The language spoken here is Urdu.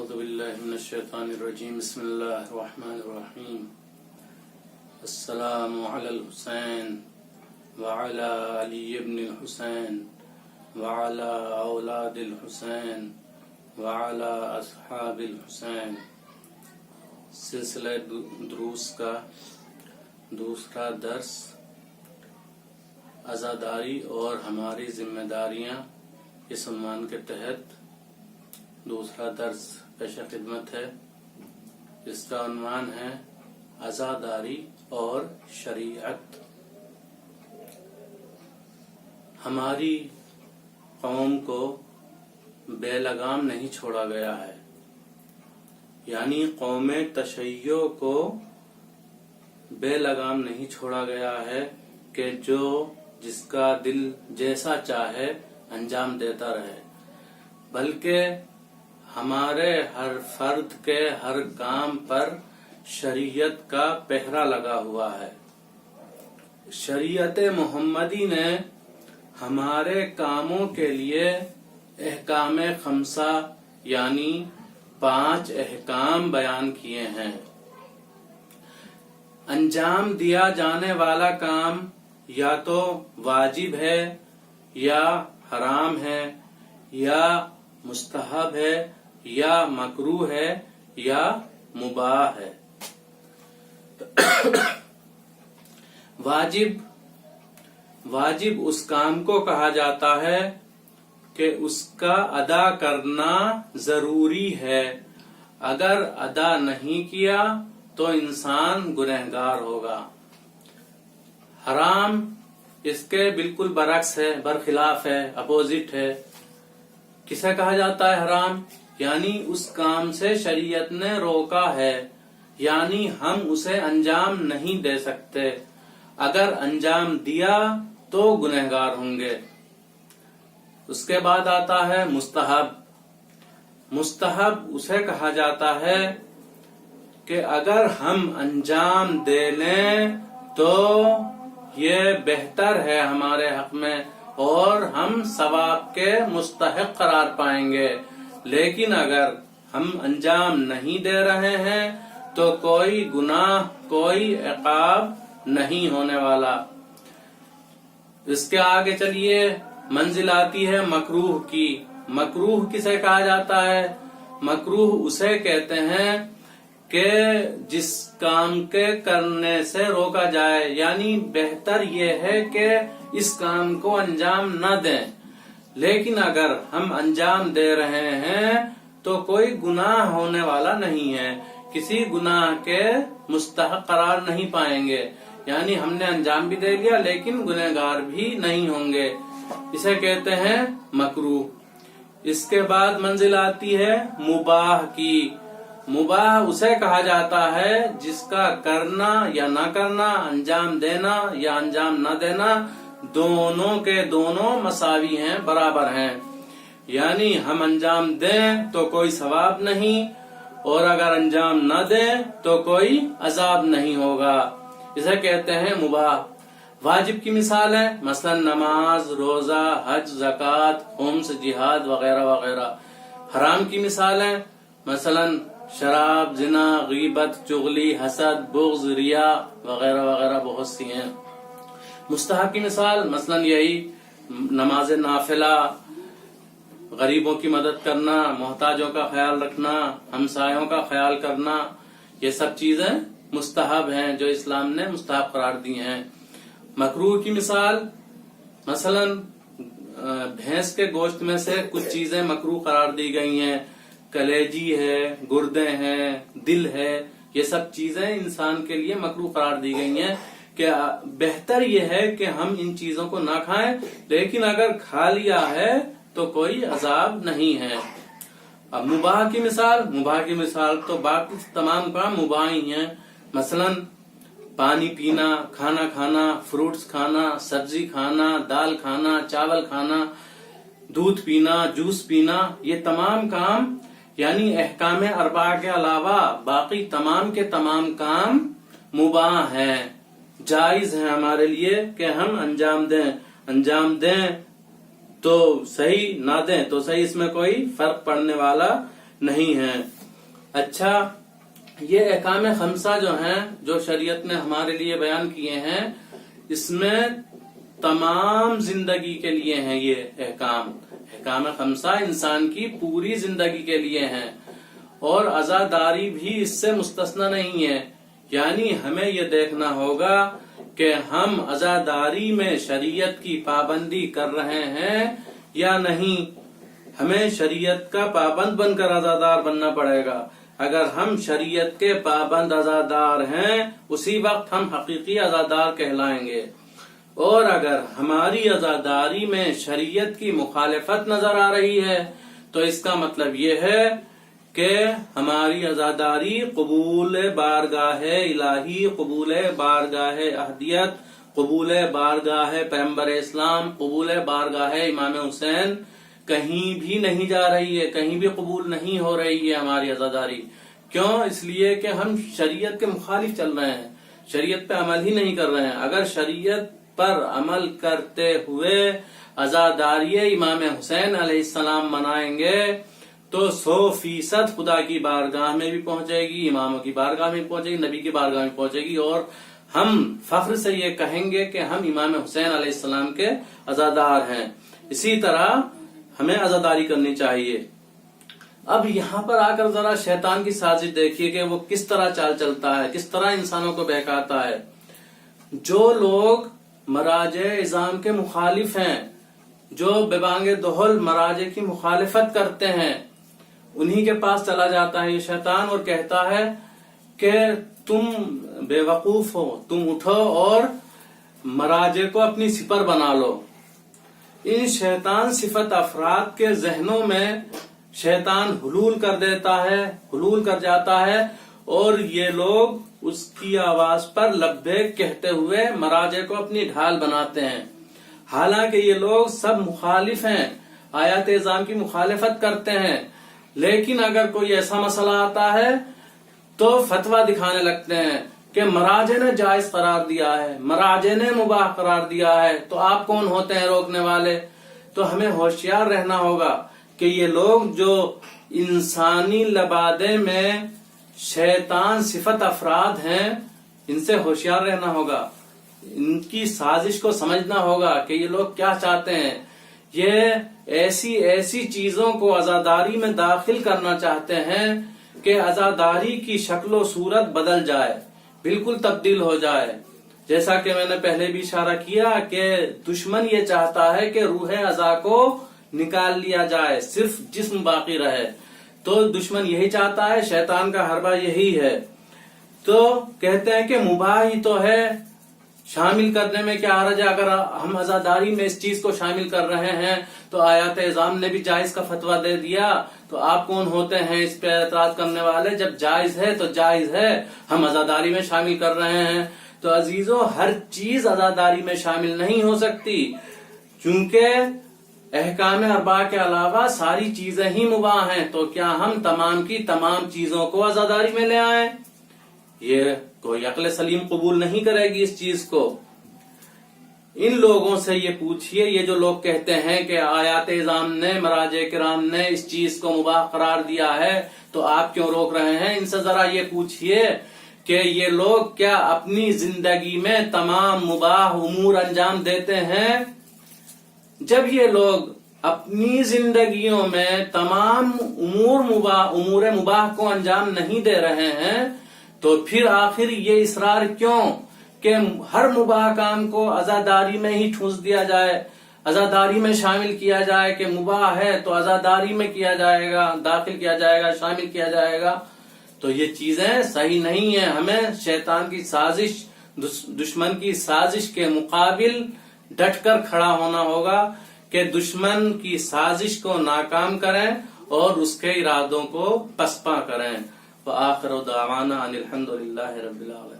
اعوذ باللہ من الشیطان الرجیم بسم اللہ الرحمن الرحیم السلام علی الحسین وعلی علی ابن الحسین وعلی اولاد الحسین وعلی اصحاب الحسین۔ سلسلہ دروس کا دوسرا درس عزاداری اور ہماری ذمہ داریاں اس عنوان کے تحت دوسرا درس پیش خدمت ہے۔ اس کا عنوان ہے عزاداری اور شریعت۔ ہماری قوم کو بے لگام نہیں چھوڑا گیا ہے، یعنی قوم تشیع کو بے لگام نہیں چھوڑا گیا ہے کہ جو جس کا دل جیسا چاہے انجام دیتا رہے، بلکہ ہمارے ہر فرد کے ہر کام پر شریعت کا پہرا لگا ہوا ہے۔ شریعت محمدی نے ہمارے کاموں کے لیے احکام خمسہ یعنی 5 احکام بیان کیے ہیں۔ انجام دیا جانے والا کام یا تو واجب ہے یا حرام ہے یا مستحب ہے یا مکروہ ہے یا مباح ہے۔ واجب اس کام کو کہا جاتا ہے کہ اس کا ادا کرنا ضروری ہے، اگر ادا نہیں کیا تو انسان گنہگار ہوگا۔ حرام اس کے بالکل برعکس ہے، برخلاف ہے، اپوزٹ ہے۔ کسے کہا جاتا ہے حرام؟ یعنی اس کام سے شریعت نے روکا ہے، یعنی ہم اسے انجام نہیں دے سکتے، اگر انجام دیا تو گنہگار ہوں گے۔ اس کے بعد آتا ہے مستحب۔ مستحب اسے کہا جاتا ہے کہ اگر ہم انجام دے لیں تو یہ بہتر ہے ہمارے حق میں اور ہم ثواب کے مستحق قرار پائیں گے، لیکن اگر ہم انجام نہیں دے رہے ہیں تو کوئی گناہ کوئی عقاب نہیں ہونے والا۔ اس کے آگے چلیے، منزل آتی ہے مکروہ کی۔ مکروہ کسے کہا جاتا ہے؟ مکروہ اسے کہتے ہیں کہ جس کام کے کرنے سے روکا جائے، یعنی بہتر یہ ہے کہ اس کام کو انجام نہ دیں، لیکن اگر ہم انجام دے رہے ہیں تو کوئی گناہ ہونے والا نہیں ہے، کسی گناہ کے مستحق قرار نہیں پائیں گے، یعنی ہم نے انجام بھی دے لیا لیکن گنہگار بھی نہیں ہوں گے، اسے کہتے ہیں مکروہ۔ اس کے بعد منزل آتی ہے مباح کی۔ مباح اسے کہا جاتا ہے جس کا کرنا یا نہ کرنا، انجام دینا یا انجام نہ دینا، دونوں کے دونوں مساوی ہیں، برابر ہیں، یعنی ہم انجام دیں تو کوئی ثواب نہیں اور اگر انجام نہ دیں تو کوئی عذاب نہیں ہوگا، اسے کہتے ہیں مباح۔ واجب کی مثال ہے مثلا نماز، روزہ، حج، زکوٰۃ، خمس، جہاد وغیرہ وغیرہ۔ حرام کی مثال ہے مثلا شراب، زنا، غیبت، چغلی، حسد، بغض، ریا وغیرہ وغیرہ بہت سی ہیں۔ مستحب کی مثال مثلا یہی نماز نافلہ، غریبوں کی مدد کرنا، محتاجوں کا خیال رکھنا، ہمسایوں کا خیال کرنا، یہ سب چیزیں مستحب ہیں جو اسلام نے مستحب قرار دی ہیں۔ مکروہ کی مثال مثلا بھینس کے گوشت میں سے کچھ چیزیں مکروہ قرار دی گئی ہیں، کلیجی ہے، گردے ہیں، دل ہے، یہ سب چیزیں انسان کے لیے مکروہ قرار دی گئی ہیں کہ بہتر یہ ہے کہ ہم ان چیزوں کو نہ کھائیں، لیکن اگر کھا لیا ہے تو کوئی عذاب نہیں ہے۔ اب مباح کی مثال تو باقی تمام کام مباح ہی ہیں، مثلا پانی پینا، کھانا کھانا، فروٹس کھانا، سبزی کھانا، دال کھانا، چاول کھانا، دودھ پینا، جوس پینا، یہ تمام کام یعنی احکام اربعہ کے علاوہ باقی تمام کے تمام کام مباح ہیں، جائز ہیں ہمارے لیے کہ ہم انجام دیں تو صحیح، نہ دیں تو صحیح، اس میں کوئی فرق پڑنے والا نہیں ہیں۔ اچھا، یہ احکام خمسہ جو ہیں، جو شریعت نے ہمارے لیے بیان کیے ہیں، اس میں تمام زندگی کے لیے ہیں۔ یہ احکام خمسہ انسان کی پوری زندگی کے لیے ہیں، اور عزاداری بھی اس سے مستثنی نہیں ہے۔ یعنی ہمیں یہ دیکھنا ہوگا کہ ہم عزاداری میں شریعت کی پابندی کر رہے ہیں یا نہیں۔ ہمیں شریعت کا پابند بن کر عزادار بننا پڑے گا۔ اگر ہم شریعت کے پابند عزادار ہیں، اسی وقت ہم حقیقی عزادار کہلائیں گے۔ اور اگر ہماری عزاداری میں شریعت کی مخالفت نظر آ رہی ہے تو اس کا مطلب یہ ہے کہ ہماری عزاداری قبول بارگاہ الہی، قبول بارگاہ احدیت، قبول بارگاہ پیغمبر اسلام، قبول بارگاہ امام حسین کہیں بھی نہیں جا رہی ہے، کہیں بھی قبول نہیں ہو رہی ہے ہماری عزاداری۔ کیوں؟ اس لیے کہ ہم شریعت کے مخالف چل رہے ہیں، شریعت پہ عمل ہی نہیں کر رہے ہیں۔ اگر شریعت پر عمل کرتے ہوئے عزاداری امام حسین علیہ السلام منائیں گے تو 100% خدا کی بارگاہ میں بھی پہنچے گی، اماموں کی بارگاہ میں بھی پہنچے گی، نبی کی بارگاہ میں پہنچے گی، اور ہم فخر سے یہ کہیں گے کہ ہم امام حسین علیہ السلام کے عزادار ہیں۔ اسی طرح ہمیں عزاداری کرنی چاہیے۔ اب یہاں پر آ کر ذرا شیطان کی سازش دیکھیے کہ وہ کس طرح چال چلتا ہے، کس طرح انسانوں کو بہکاتا ہے۔ جو لوگ مراجع اعظام کے مخالف ہیں، جو ببانگ دہل مراجع کی مخالفت کرتے ہیں، انہی کے پاس چلا جاتا ہے یہ شیطان اور کہتا ہے کہ تم بے وقوف ہو، تم اٹھو اور مراجع کو اپنی سپر بنا لو۔ ان شیطان صفت افراد کے ذہنوں میں شیطان حلول کر دیتا ہے، حلول کر جاتا ہے، اور یہ لوگ اس کی آواز پر لبیک کہتے ہوئے مراجع کو اپنی ڈھال بناتے ہیں۔ حالانکہ یہ لوگ سب مخالف ہیں، آیات اعظام کی مخالفت کرتے ہیں، لیکن اگر کوئی ایسا مسئلہ آتا ہے تو فتویٰ دکھانے لگتے ہیں کہ مراجع نے جائز قرار دیا ہے، مراجع نے مباح قرار دیا ہے، تو آپ کون ہوتے ہیں روکنے والے؟ تو ہمیں ہوشیار رہنا ہوگا کہ یہ لوگ جو انسانی لبادے میں شیطان صفت افراد ہیں، ان سے ہوشیار رہنا ہوگا، ان کی سازش کو سمجھنا ہوگا کہ یہ لوگ کیا چاہتے ہیں۔ یہ ایسی چیزوں کو عزاداری میں داخل کرنا چاہتے ہیں کہ عزاداری کی شکل و صورت بدل جائے، بالکل تبدیل ہو جائے۔ جیسا کہ میں نے پہلے بھی اشارہ کیا کہ دشمن یہ چاہتا ہے کہ روح عزا کو نکال لیا جائے، صرف جسم باقی رہے۔ تو دشمن یہی چاہتا ہے، شیطان کا حربہ یہی ہے۔ تو کہتے ہیں کہ مباح ہی تو ہے، شامل کرنے میں کیا حرج ہے؟ اگر ہم عزاداری میں اس چیز کو شامل کر رہے ہیں تو آیات اعظام نے بھی جائز کا فتویٰ دے دیا، تو آپ کون ہوتے ہیں اس پہ اعتراض کرنے والے؟ جب جائز ہے تو جائز ہے، ہم عزاداری میں شامل کر رہے ہیں۔ تو عزیزو، ہر چیز عزاداری میں شامل نہیں ہو سکتی، چونکہ احکام اربعہ کے علاوہ ساری چیزیں ہی مباح ہیں۔ تو کیا ہم تمام کی تمام چیزوں کو عزاداری میں لے آئیں؟ یہ کوئی عقل سلیم قبول نہیں کرے گی اس چیز کو۔ ان لوگوں سے یہ پوچھئے، یہ جو لوگ کہتے ہیں کہ آیات اعظام نے، مراجع کرام نے اس چیز کو مباح قرار دیا ہے تو آپ کیوں روک رہے ہیں؟ ان سے ذرا یہ پوچھئے کہ یہ لوگ کیا اپنی زندگی میں تمام مباح امور انجام دیتے ہیں؟ جب یہ لوگ اپنی زندگیوں میں تمام امور مباح کو انجام نہیں دے رہے ہیں تو پھر آخر یہ اصرار کیوں کہ ہر مباح کام کو عزاداری میں ہی ٹھونس دیا جائے، عزاداری میں شامل کیا جائے کہ مباح ہے تو عزاداری میں کیا جائے گا، داخل کیا جائے گا، شامل کیا جائے گا؟ تو یہ چیزیں صحیح نہیں ہیں۔ ہمیں شیطان کی سازش، دشمن کی سازش کے مقابل ڈٹ کر کھڑا ہونا ہوگا کہ دشمن کی سازش کو ناکام کریں اور اس کے ارادوں کو پسپا کریں۔ وآخر دعوانا ان الحمد للہ رب العالمین۔